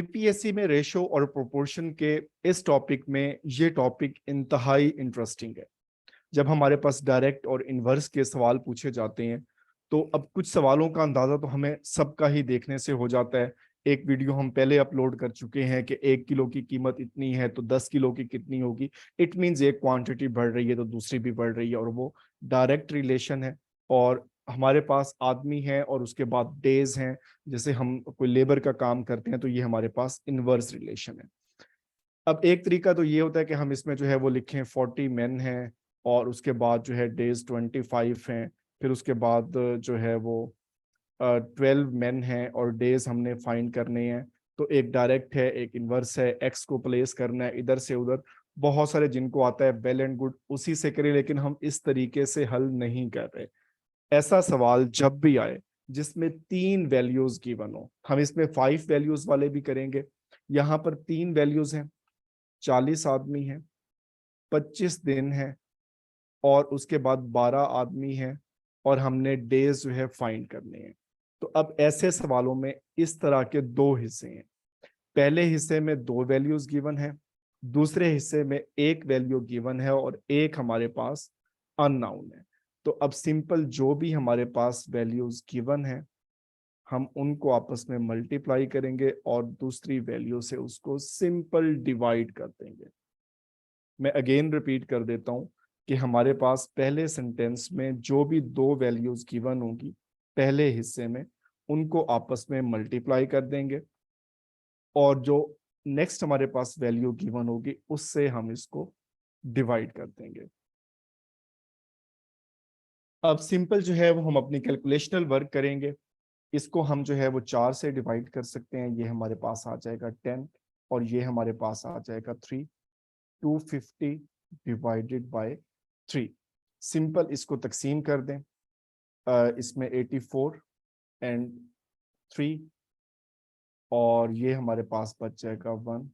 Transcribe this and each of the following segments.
PPSC में ratio और proportion के इस टॉपिक में ये टॉपिक इंतहाई इंटरेस्टिंग है। जब हमारे पास डायरेक्ट और इनवर्स के सवाल पूछे जाते हैं तो अब कुछ सवालों का अंदाजा तो हमें सबका ही देखने से हो जाता है। एक वीडियो हम पहले अपलोड कर चुके हैं कि 1 किलो की कीमत इतनी है तो 10 किलो की कितनी होगी। इट मीन्स एक क्वांटिटी बढ़ रही है तो दूसरी भी बढ़ रही है, और वो डायरेक्ट रिलेशन है। और हमारे पास आदमी है और उसके बाद डेज हैं, जैसे हम कोई लेबर का काम करते हैं तो ये हमारे पास इनवर्स रिलेशन है। अब एक तरीका तो ये होता है कि हम इसमें जो है वो लिखें 40 मेन हैं और उसके बाद जो है डेज 25 हैं, फिर उसके बाद जो है वो 12 मेन हैं और डेज हमने फाइंड करने हैं। तो एक डायरेक्ट है, एक इनवर्स है, एक्स को प्लेस करना है इधर से उधर। बहुत सारे जिनको आता है वेल एंड गुड, उसी से करें, लेकिन हम इस तरीके से हल नहीं कर रहे। ऐसा सवाल जब भी आए जिसमें 3 वैल्यूज गिवन हो, हम इसमें 5 वैल्यूज वाले भी करेंगे। यहाँ पर 3 वैल्यूज हैं, 40 आदमी हैं, 25 दिन है और उसके बाद 12 आदमी हैं, और हमने डेज जो है फाइंड करने हैं। तो अब ऐसे सवालों में इस तरह के 2 हिस्से हैं। पहले हिस्से में 2 वैल्यूज गिवन है, दूसरे हिस्से में 1 वैल्यू गिवन है और एक हमारे पास अननाउन है। तो अब सिंपल जो भी हमारे पास वैल्यूज गिवन है हम उनको आपस में मल्टीप्लाई करेंगे और दूसरी वैल्यू से उसको सिंपल डिवाइड कर देंगे। मैं अगेन रिपीट कर देता हूं कि हमारे पास पहले सेंटेंस में जो भी 2 वैल्यूज गिवन होंगी पहले हिस्से में, उनको आपस में मल्टीप्लाई कर देंगे और जो नेक्स्ट हमारे पास वैल्यू गिवन होगी उससे हम इसको डिवाइड कर देंगे। अब सिंपल जो है वो हम अपनी कैलकुलेशनल वर्क करेंगे। इसको हम जो है वो 4 से डिवाइड कर सकते हैं। ये हमारे पास आ जाएगा 10 और ये हमारे पास आ जाएगा 3। 250 डिवाइडेड बाय 3। सिंपल इसको तकसीम कर दें। इसमें 84 एंड 3 और ये हमारे पास बच जाएगा 1।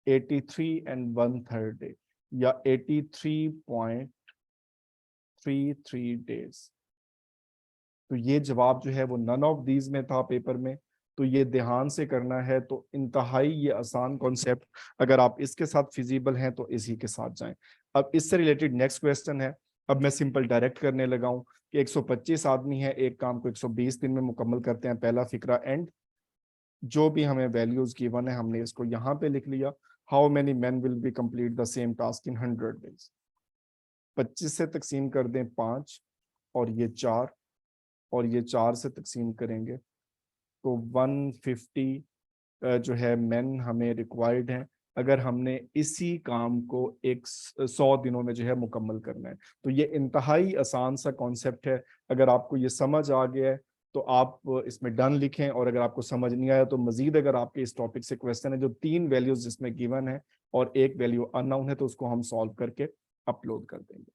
83 एंड 1/3 या 83.33 डेज। तो ये जवाब जो है वो नन ऑफ दीज में था पेपर में। तो ये ध्यान से करना है। तो इंतहाई ये आसान कॉन्सेप्ट, अगर आप इसके साथ फिजिबल हैं तो इसी के साथ जाएं। अब इससे रिलेटेड नेक्स्ट क्वेश्चन है। अब मैं सिंपल डायरेक्ट करने लगा हूं कि 125 आदमी है, एक काम को 120 दिन में मुकम्मल करते हैं। पहला फिक्रा एंड, जो भी हमें वैल्यूज गिवन है हमने इसको यहाँ पे लिख लिया। How many man will be complete the same task in 100 days. 25 से तकसीम कर दें 5 और ये 4 और ये 4 से तकसीम करेंगे तो 150 जो है मेन हमें रिक्वायर्ड है अगर हमने इसी काम को 100 दिनों में जो है मुकम्मल करना है। तो ये इंतहाई आसान सा कॉन्सेप्ट है। अगर आपको ये समझ आ गया है तो आप इसमें डन लिखें, और अगर आपको समझ नहीं आया तो मजीद अगर आपके इस टॉपिक से क्वेश्चन है जो 3 वैल्यूज जिसमें गिवन है और 1 वैल्यू अननोन है तो उसको हम सॉल्व करके अपलोड कर देंगे।